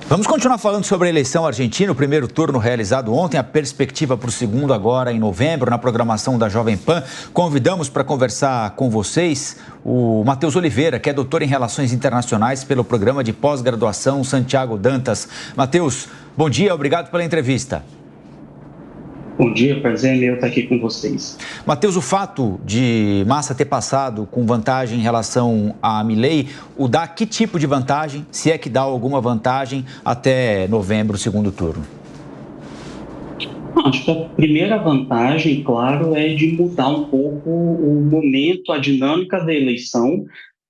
Vamos continuar falando sobre a eleição argentina, o primeiro turno realizado ontem, a perspectiva para o segundo agora em novembro, na programação da Jovem Pan. Convidamos para conversar com vocês o Matheus Oliveira, que é doutor em Relações Internacionais pelo programa de pós-graduação Santiago Dantas. Matheus, bom dia, obrigado pela entrevista. Bom dia, prazer é meu estar aqui com vocês. Matheus, o fato de Massa ter passado com vantagem em relação a Milei, o dá que tipo de vantagem, se é que dá alguma vantagem até novembro, segundo turno? Acho que a primeira vantagem, claro, é de mudar um pouco o momento, a dinâmica da eleição,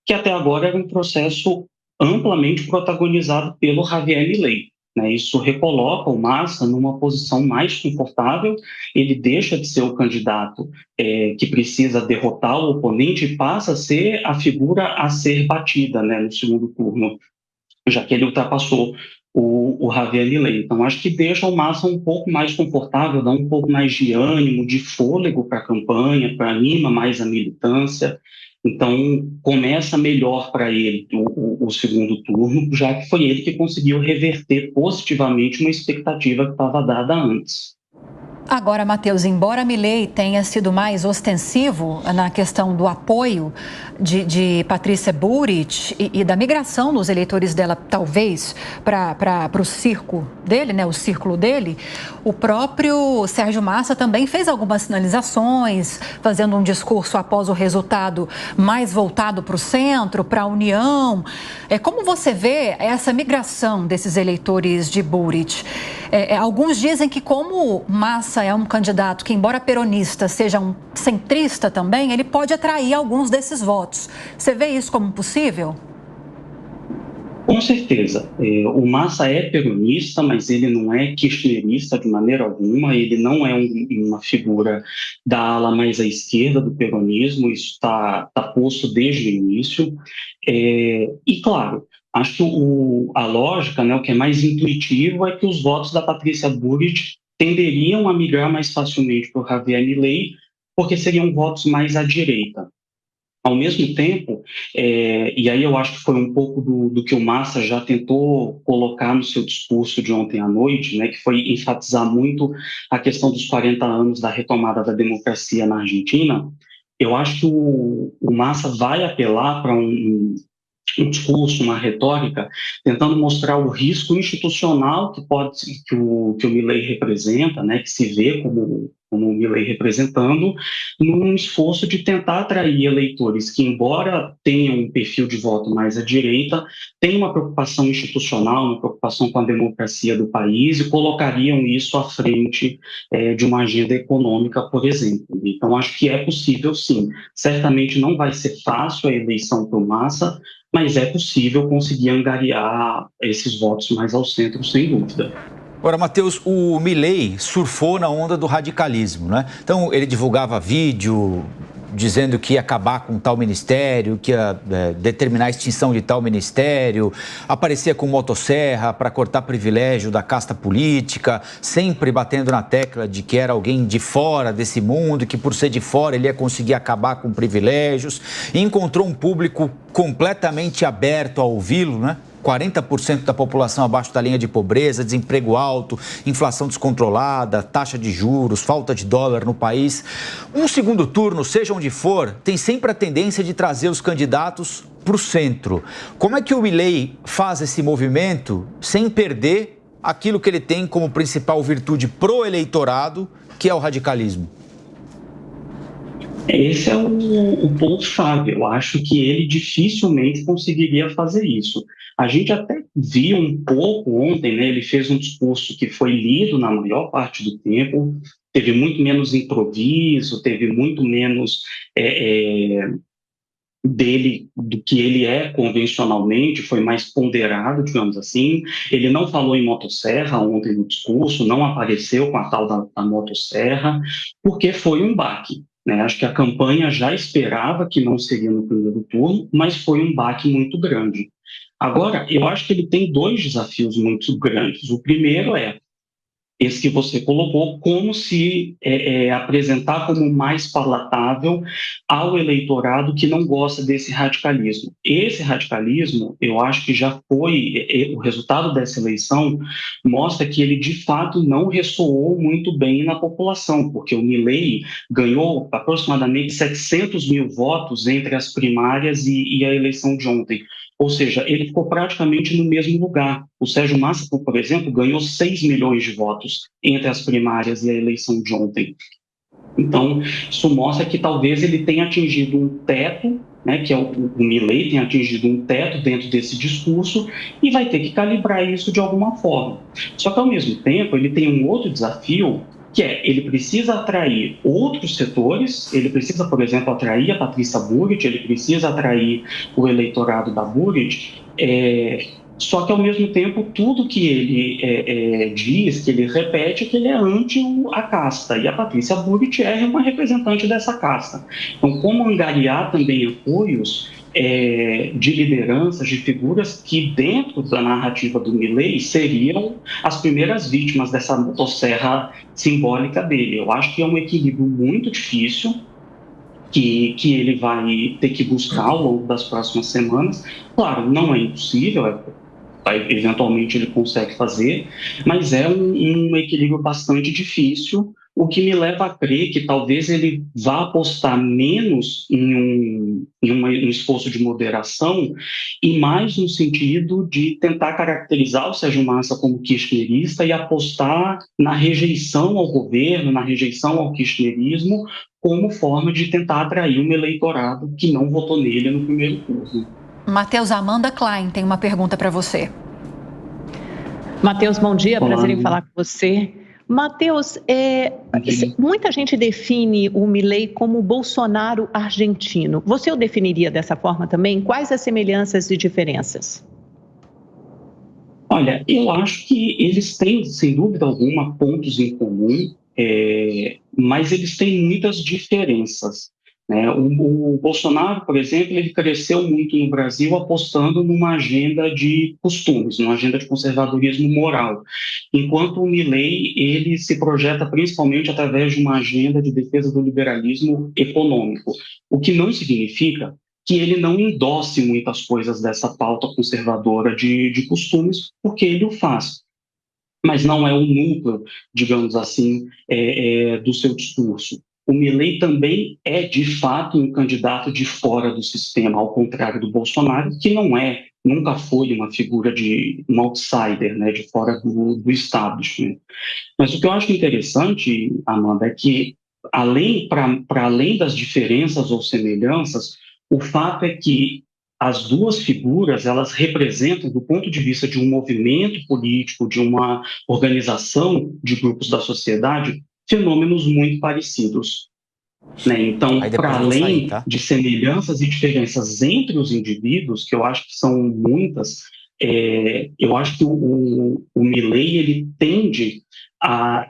que até agora era um processo amplamente protagonizado pelo Javier Milei. Isso recoloca o Massa numa posição mais confortável, ele deixa de ser o candidato que precisa derrotar o oponente e passa a ser a figura a ser batida, no segundo turno, já que ele ultrapassou o Javier Milei. Então, acho que deixa o Massa um pouco mais confortável, dá um pouco mais de ânimo, de fôlego para a campanha, anima mais a militância. Então, começa melhor para ele o segundo turno, já que foi ele que conseguiu reverter positivamente uma expectativa que estava dada antes. Agora, Matheus, embora Milei tenha sido mais ostensivo na questão do apoio de Patrícia Bullrich e da migração dos eleitores dela, talvez, para o circo dele, o círculo dele, o próprio Sérgio Massa também fez algumas sinalizações, fazendo um discurso após o resultado mais voltado para o centro, para a União. Como você vê essa migração desses eleitores de Bullrich? Alguns dizem que como Massa é um candidato que, embora peronista, seja um centrista também, ele pode atrair alguns desses votos. Você vê isso como possível? Com certeza. O Massa é peronista, mas ele não é kirchnerista de maneira alguma, ele não é uma figura da ala mais à esquerda do peronismo, isso está posto desde o início. E, claro, acho que a lógica, o que é mais intuitivo, é que os votos da Patrícia Bullrich tenderiam a migrar mais facilmente para o Javier Milei, porque seriam votos mais à direita. Ao mesmo tempo, e aí eu acho que foi um pouco do que o Massa já tentou colocar no seu discurso de ontem à noite, que foi enfatizar muito a questão dos 40 anos da retomada da democracia na Argentina. Eu acho que o Massa vai apelar para um discurso, uma retórica, tentando mostrar o risco institucional que o Milei representa, que se vê como o Milei representando, num esforço de tentar atrair eleitores que, embora tenham um perfil de voto mais à direita, têm uma preocupação institucional, uma preocupação com a democracia do país e colocariam isso à frente de uma agenda econômica, por exemplo. Então, acho que é possível, sim. Certamente não vai ser fácil a eleição para o Massa, mas é possível conseguir angariar esses votos mais ao centro, sem dúvida. Agora, Matheus, o Milei surfou na onda do radicalismo, Então, ele divulgava vídeo dizendo que ia acabar com tal ministério, que ia determinar a extinção de tal ministério, aparecia com motosserra para cortar privilégio da casta política, sempre batendo na tecla de que era alguém de fora desse mundo, que por ser de fora ele ia conseguir acabar com privilégios, e encontrou um público completamente aberto a ouvi-lo, 40% da população abaixo da linha de pobreza, desemprego alto, inflação descontrolada, taxa de juros, falta de dólar no país. Um segundo turno, seja onde for, tem sempre a tendência de trazer os candidatos para o centro. Como é que o Milei faz esse movimento sem perder aquilo que ele tem como principal virtude pro eleitorado, que é o radicalismo? Esse é o ponto-chave. Eu acho que ele dificilmente conseguiria fazer isso. A gente até viu um pouco ontem, ele fez um discurso que foi lido na maior parte do tempo, teve muito menos improviso, teve muito menos dele do que ele é convencionalmente, foi mais ponderado, digamos assim. Ele não falou em motosserra ontem no discurso, não apareceu com a tal da motosserra, porque foi um baque. Acho que a campanha já esperava que não seria no primeiro turno, mas foi um baque muito grande. Agora, eu acho que ele tem dois desafios muito grandes. O primeiro esse que você colocou, como se apresentar como mais palatável ao eleitorado que não gosta desse radicalismo. Esse radicalismo, eu acho que já foi, o resultado dessa eleição mostra que ele de fato não ressoou muito bem na população, porque o Milei ganhou aproximadamente 700 mil votos entre as primárias e a eleição de ontem. Ou seja, ele ficou praticamente no mesmo lugar. O Sérgio Massa, por exemplo, ganhou 6 milhões de votos entre as primárias e a eleição de ontem. Então, isso mostra que talvez ele tenha atingido um teto, né, que é o Milei tenha atingido um teto dentro desse discurso e vai ter que calibrar isso de alguma forma. Só que, ao mesmo tempo, ele tem um outro desafio, que ele precisa atrair outros setores, ele precisa, por exemplo, atrair a Patrícia Burit, ele precisa atrair o eleitorado da Burit, só que, ao mesmo tempo, tudo que ele diz, que ele repete, é que ele é anti a casta, e a Patrícia Burit é uma representante dessa casta. Então, como angariar também apoios de lideranças, de figuras que, dentro da narrativa do Milei, seriam as primeiras vítimas dessa motosserra simbólica dele. Eu acho que é um equilíbrio muito difícil, que ele vai ter que buscar ao longo das próximas semanas. Claro, não é impossível, eventualmente ele consegue fazer, mas é um equilíbrio bastante difícil, o que me leva a crer que talvez ele vá apostar menos em um esforço de moderação e mais no sentido de tentar caracterizar o Sérgio Massa como kirchnerista e apostar na rejeição ao governo, na rejeição ao kirchnerismo, como forma de tentar atrair um eleitorado que não votou nele no primeiro turno. Matheus, Amanda Klein tem uma pergunta para você. Matheus, bom dia, prazer em falar com você. Matheus, muita gente define o Milei como o Bolsonaro argentino. Você o definiria dessa forma também? Quais as semelhanças e diferenças? Olha, eu acho que eles têm, sem dúvida alguma, pontos em comum, mas eles têm muitas diferenças. O Bolsonaro, por exemplo, ele cresceu muito no Brasil apostando numa agenda de costumes, numa agenda de conservadorismo moral, enquanto o Milei, ele se projeta principalmente através de uma agenda de defesa do liberalismo econômico, o que não significa que ele não endosse muitas coisas dessa pauta conservadora de costumes, porque ele o faz. Mas não é o núcleo, digamos assim, do seu discurso. O Milei também é, de fato, um candidato de fora do sistema, ao contrário do Bolsonaro, que nunca foi uma figura de um outsider, né, de fora do establishment. Mas o que eu acho interessante, Amanda, é que, para além das diferenças ou semelhanças, o fato é que as duas figuras, elas representam, do ponto de vista de um movimento político, de uma organização de grupos da sociedade, fenômenos muito parecidos. Então, para além de semelhanças e diferenças entre os indivíduos, que eu acho que são muitas, eu acho que o Milei, ele tende a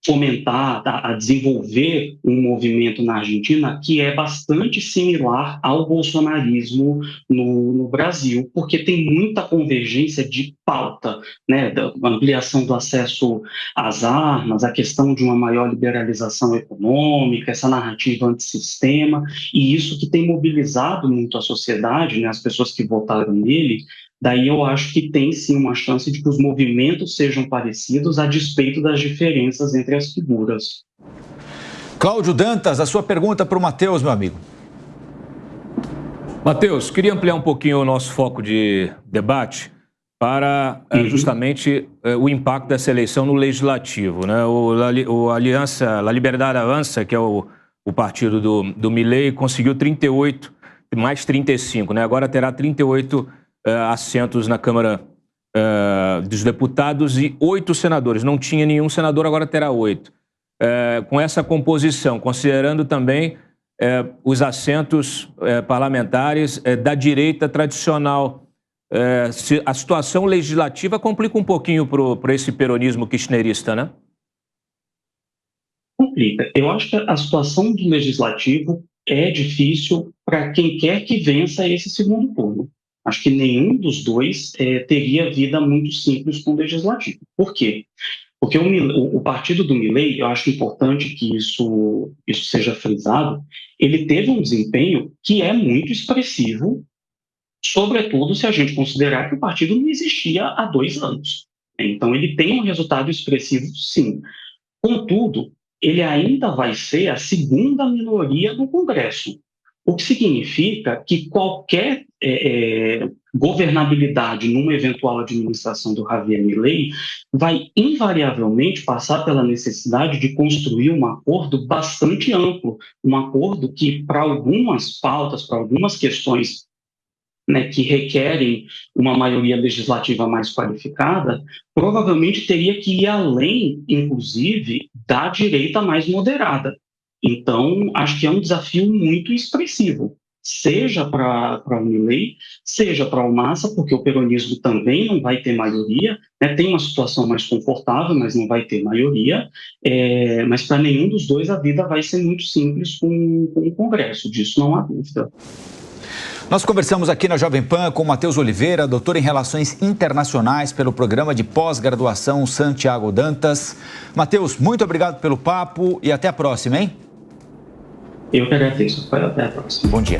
fomentar, a desenvolver um movimento na Argentina que é bastante similar ao bolsonarismo no Brasil, porque tem muita convergência de pauta, da ampliação do acesso às armas, a questão de uma maior liberalização econômica, essa narrativa antissistema, e isso que tem mobilizado muito a sociedade, as pessoas que votaram nele. Daí eu acho que tem sim uma chance de que os movimentos sejam parecidos a despeito das diferenças entre as figuras. Cláudio Dantas, a sua pergunta para o Matheus, meu amigo. Matheus, queria ampliar um pouquinho o nosso foco de debate para justamente o impacto dessa eleição no legislativo. O Aliança, La Liberdade Avança, que é o partido do Milei, conseguiu 38, mais 35, agora terá 38 assentos na Câmara dos Deputados e 8 senadores. Não tinha nenhum senador, agora terá 8. Com essa composição, considerando também os assentos parlamentares da direita tradicional, a situação legislativa complica um pouquinho para esse peronismo kirchnerista, né? Complica. Eu acho que a situação do legislativo é difícil para quem quer que vença esse segundo turno. Acho que nenhum dos dois teria vida muito simples com o legislativo. Por quê? Porque o partido do Milei, eu acho importante que isso seja frisado, ele teve um desempenho que é muito expressivo, sobretudo se a gente considerar que o partido não existia há 2 anos. Então, ele tem um resultado expressivo, sim. Contudo, ele ainda vai ser a segunda minoria no Congresso, o que significa que qualquer governabilidade numa eventual administração do Javier Milei vai invariavelmente passar pela necessidade de construir um acordo bastante amplo, um acordo que, para algumas pautas, para algumas questões, né, que requerem uma maioria legislativa mais qualificada, provavelmente teria que ir além, inclusive, da direita mais moderada. Então, acho que é um desafio muito expressivo, seja para o Milei, seja para o Massa, porque o peronismo também não vai ter maioria, né? Tem uma situação mais confortável, mas não vai ter maioria, mas para nenhum dos dois a vida vai ser muito simples com o Congresso, disso não há dúvida. Nós conversamos aqui na Jovem Pan com Matheus Oliveira, doutor em Relações Internacionais pelo Programa de Pós-Graduação Santiago Dantas. Matheus, muito obrigado pelo papo e até a próxima, hein? Eu que agradeço. Até a próxima. Bom dia.